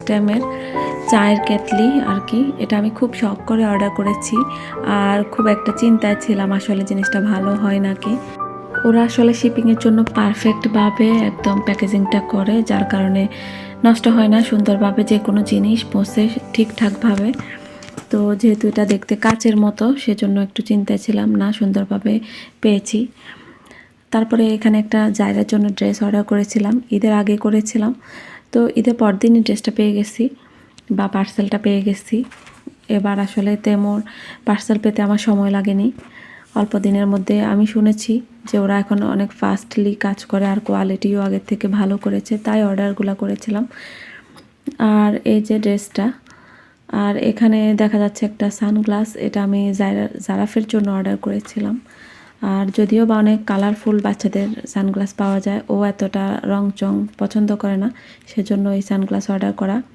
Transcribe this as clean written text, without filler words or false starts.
সিস্টেমের চায়ের কেটলি আর কি। এটা আমি খুব শখ করে অর্ডার করেছি, আর খুব একটা চিন্তায় ছিলাম আসলে জিনিসটা ভালো হয় নাকি। ওরা আসলে শিপিংয়ের জন্য পারফেক্টভাবে একদম প্যাকেজিংটা করে, যার কারণে নষ্ট হয় না, সুন্দরভাবে যে কোনো জিনিস পৌঁছে ঠিকঠাকভাবে। তো যেহেতু এটা দেখতে কাচের মতো, সেজন্য একটু চিন্তায় ছিলাম, না সুন্দরভাবে পেয়েছি। তারপরে এখানে একটা জায়গার জন্য ড্রেস অর্ডার করেছিলাম, ঈদের আগে করেছিলাম। তো ঈদের পরদিনই ড্রেসটা পেয়ে গেছি বা পার্সেলটা পেয়ে গেছি। এবার আসলে তেমন পার্সেল পেতে আমার সময় লাগেনি, অল্প দিনের মধ্যে। আমি শুনেছি যে ওরা এখন অনেক ফাস্টলি কাজ করে, আর কোয়ালিটিও আগের থেকে ভালো করেছে, তাই অর্ডারগুলো করেছিলাম। আর এই যে ড্রেসটা, আর এখানে দেখা যাচ্ছে একটা সানগ্লাস, এটা আমি জারাফের জন্য অর্ডার করেছিলাম। আর যদিও বা অনেক কালারফুল বাচ্চাদের সানগ্লাস পাওয়া যায়, ও এতটা রং চং পছন্দ করে না, সেজন্য এই সানগ্লাস অর্ডার করা।